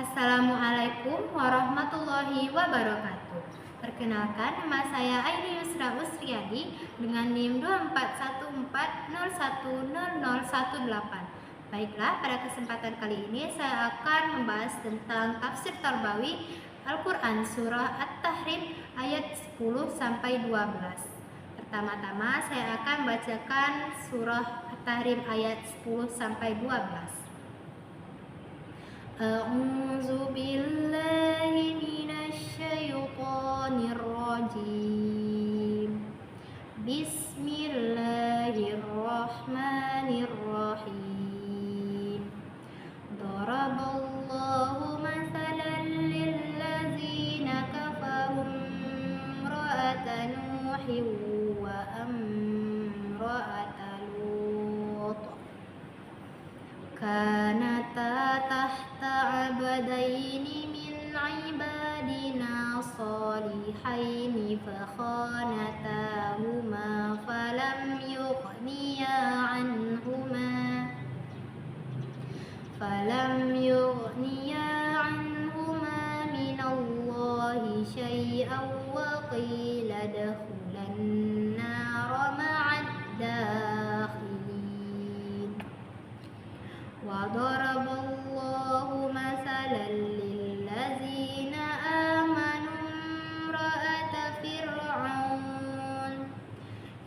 Assalamualaikum warahmatullahi wabarakatuh. Perkenalkan, nama saya Aini Yusra Usriadi dengan NIM 2414010018. Baiklah, pada kesempatan kali ini saya akan membahas tentang tafsir Tarbawi Al-Quran Surah At-Tahrim ayat 10 sampai 12. Pertama-tama saya akan bacakan Surah At-Tahrim ayat 10 sampai 12. A'udzu billahi minasy syaithanir rajim. Bismillahirrahmanirrahim. Daraballahu mathalan lillazina kafaru imra'ata Nuhin wa imra'ata Lut. Kanata tahta abdaini min ibadina salihaini fakhanatahuma falam yughniya anhuma minallahi syai'an wa qila dakhulan nara ma'ad dakhilin. Wa daraballahu mathalan lillazina amanu imra'ata fir'aun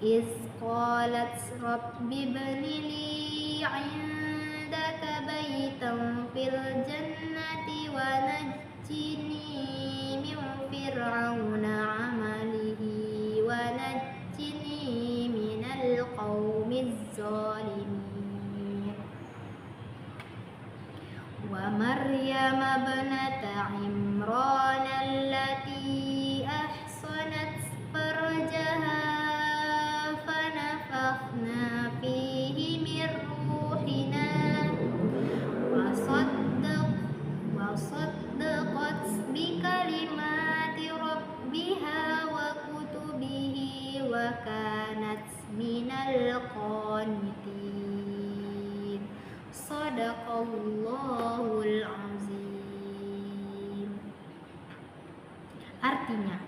iz qalat rabbi ibni li 'indaka baytan fil jannati wa najjini min fir'auna 'amalihi wa najjini minal qaumiz zalimin. Wa Maryam ibnata Imran allati ahsanat farjaha fanafakhna fihi min ruhina wa saddaqat bi kalimati rabbiha wa kutubihi wa kanat minal qanitin. Shadaqallahul azim. Artinya,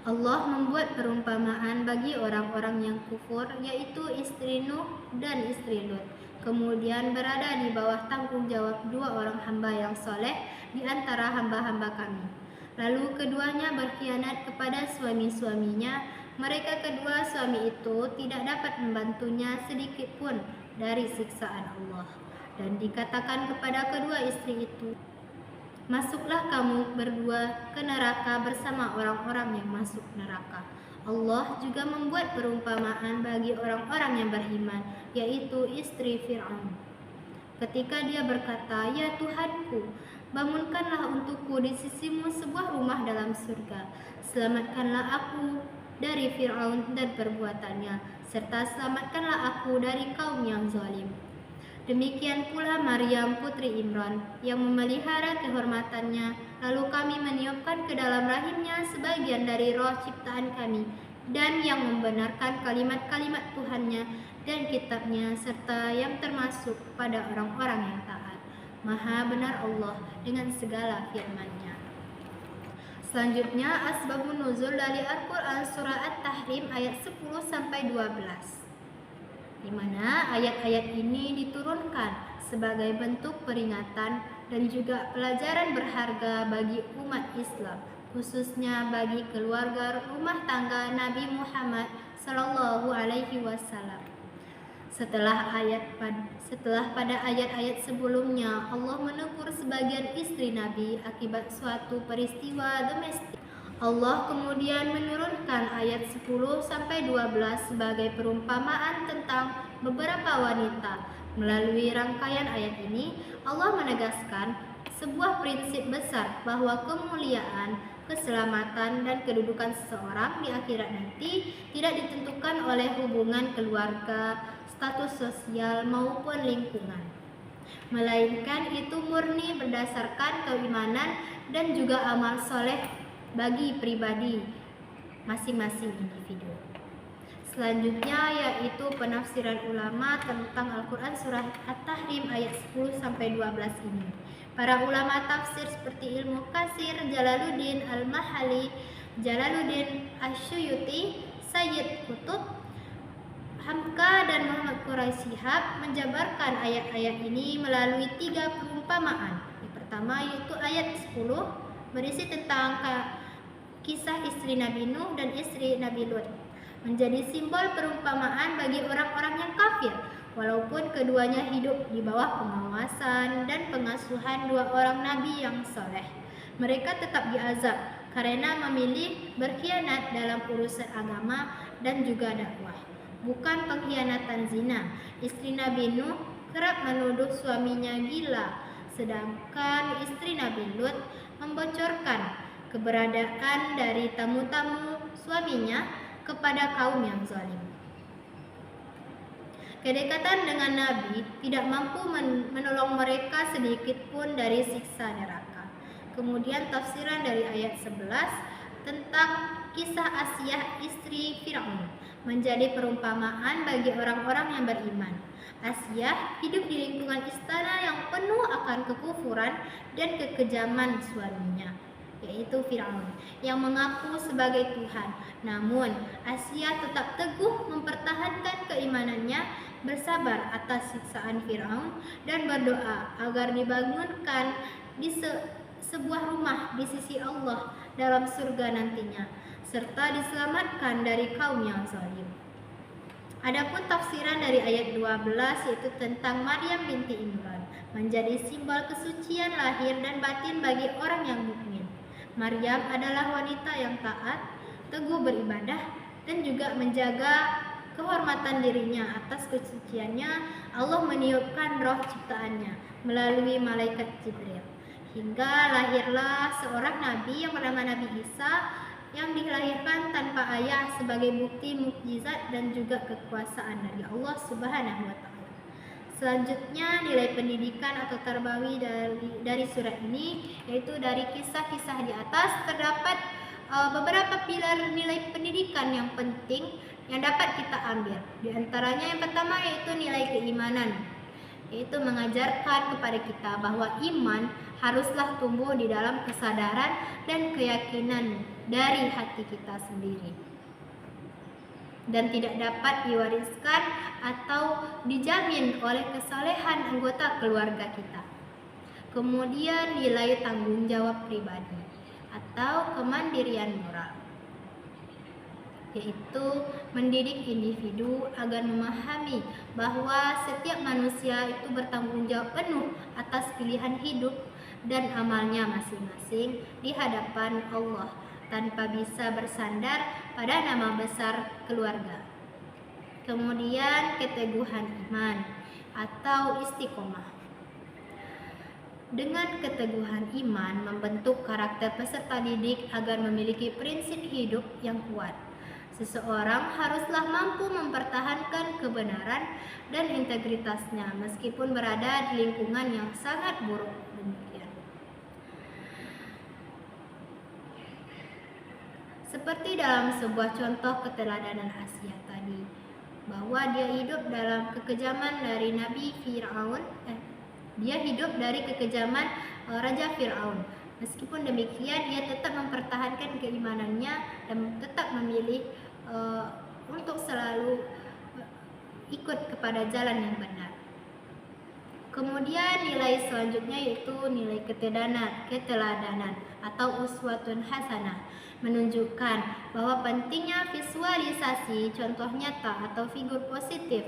Allah membuat perumpamaan bagi orang-orang yang kufur, yaitu istri Nuh dan istri Lut, kemudian berada di bawah tanggung jawab dua orang hamba yang soleh di antara hamba-hamba kami. Lalu keduanya berkhianat kepada suami-suaminya. Mereka kedua suami itu tidak dapat membantunya sedikit pun dari siksaan Allah. Dan dikatakan kepada kedua istri itu, masuklah kamu berdua ke neraka bersama orang-orang yang masuk neraka. Allah juga membuat perumpamaan bagi orang-orang yang beriman, yaitu istri Fir'aun. Ketika dia berkata, ya Tuhanku, bangunkanlah untukku di sisimu sebuah rumah dalam surga. Selamatkanlah aku dari Fir'aun dan perbuatannya, serta selamatkanlah aku dari kaum yang zalim. Demikian pula Maryam putri Imran yang memelihara kehormatannya, lalu kami meniupkan ke dalam rahimnya sebagian dari roh ciptaan kami, dan yang membenarkan kalimat-kalimat Tuhannya dan kitabnya, serta yang termasuk pada orang-orang yang taat. Maha benar Allah dengan segala firman-Nya. Selanjutnya, asbabun nuzul dari Al-Quran Surah At-Tahrim ayat 10 sampai 12. Di mana ayat-ayat ini diturunkan sebagai bentuk peringatan dan juga pelajaran berharga bagi umat Islam, khususnya bagi keluarga rumah tangga Nabi Muhammad SAW. Setelah pada ayat-ayat sebelumnya Allah menegur sebagian istri Nabi akibat suatu peristiwa domestik, Allah kemudian menurunkan ayat 10 sampai 12 sebagai perumpamaan tentang beberapa wanita. Melalui rangkaian ayat ini, Allah menegaskan sebuah prinsip besar bahwa kemuliaan, keselamatan, dan kedudukan seseorang di akhirat nanti tidak ditentukan oleh hubungan keluarga, status sosial, maupun lingkungan, melainkan itu murni berdasarkan keimanan dan juga amal soleh bagi pribadi masing-masing individu. Selanjutnya yaitu penafsiran ulama tentang Al-Quran surah At-Tahrim ayat 10 sampai 12 ini. Para ulama tafsir seperti Ilmu Katsir, Jalaluddin Al-Mahali, Jalaluddin Asy-Syuyuti, Sayyid Qutb, Hamka dan Muhammad Quraisy Shihab menjabarkan ayat-ayat ini melalui 3 perumpamaan. Yang pertama yaitu ayat 10 berisi tentang kisah istri Nabi Nuh dan istri Nabi Lut, menjadi simbol perumpamaan bagi orang-orang yang kafir, walaupun keduanya hidup di bawah pengawasan dan pengasuhan 2 orang nabi yang soleh. Mereka tetap diazab karena memilih berkhianat dalam urusan agama dan juga dakwah. Bukan pengkhianatan zina. Istri Nabi Nuh kerap menuduh suaminya gila, sedangkan istri Nabi Lut membocorkan keberadaan dari tamu-tamu suaminya kepada kaum yang zalim. Kedekatan dengan Nabi tidak mampu menolong mereka sedikit pun dari siksa neraka. Kemudian tafsiran dari ayat 11 tentang kisah Asyah istri Fir'aun menjadi perumpamaan bagi orang-orang yang beriman. Asyah hidup di lingkungan istana yang penuh akan kekufuran dan kekejaman suaminya, yaitu Fir'aun, yang mengaku sebagai Tuhan. Namun, Asyah tetap teguh mempertahankan keimanannya, bersabar atas siksaan Fir'aun, dan berdoa agar dibangunkan di sebuah rumah di sisi Allah dalam surga nantinya, serta diselamatkan dari kaum yang zalim. Adapun tafsiran dari ayat 12 yaitu tentang Maryam binti Imran menjadi simbol kesucian lahir dan batin bagi orang yang mukmin. Maryam adalah wanita yang taat, teguh beribadah, dan juga menjaga kehormatan dirinya. Atas kesuciannya Allah meniupkan roh ciptaannya melalui malaikat Jibril, hingga lahirlah seorang nabi yang bernama Nabi Isa, yang dilahirkan tanpa ayah sebagai bukti mukjizat dan juga kekuasaan dari Allah Subhanahu wa taala. Selanjutnya nilai pendidikan atau tarbawi dari surat ini yaitu dari kisah-kisah di atas terdapat beberapa pilar nilai pendidikan yang penting yang dapat kita ambil. Di antaranya yang pertama yaitu nilai keimanan, yaitu mengajarkan kepada kita bahwa iman haruslah tumbuh di dalam kesadaran dan keyakinan dari hati kita sendiri, dan tidak dapat diwariskan atau dijamin oleh kesalehan anggota keluarga kita. Kemudian nilai tanggung jawab pribadi atau kemandirian moral, yaitu mendidik individu agar memahami bahwa setiap manusia itu bertanggung jawab penuh atas pilihan hidup dan amalnya masing-masing di hadapan Allah, tanpa bisa bersandar pada nama besar keluarga. Kemudian keteguhan iman atau istiqomah. Dengan keteguhan iman membentuk karakter peserta didik agar memiliki prinsip hidup yang kuat. Seseorang haruslah mampu mempertahankan kebenaran dan integritasnya meskipun berada di lingkungan yang sangat buruk demikian. Seperti dalam sebuah contoh keteladanan Asyah tadi, bahwa dia hidup dalam kekejaman dari Nabi Fir'aun, dia hidup dari kekejaman Raja Fir'aun. Meskipun demikian, dia tetap mempertahankan keimanannya dan tetap memilih untuk selalu ikut kepada jalan yang benar. Kemudian nilai selanjutnya yaitu nilai keteladanan atau uswatun hasanah, menunjukkan bahwa pentingnya visualisasi contoh nyata atau figur positif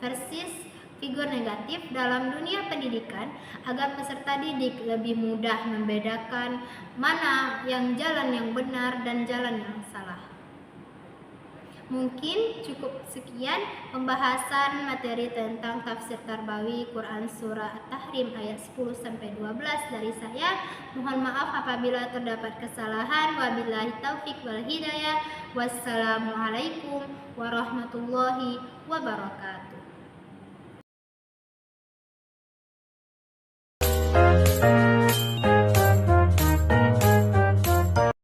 versus figur negatif dalam dunia pendidikan agar peserta didik lebih mudah membedakan mana yang jalan yang benar dan jalan yang salah. Mungkin cukup sekian pembahasan materi tentang tafsir tarbawi Quran surah At-Tahrim ayat 10 sampai 12 dari saya. Mohon maaf apabila terdapat kesalahan. Wabillahi taufik wal hidayah. Wassalamualaikum warahmatullahi wabarakatuh.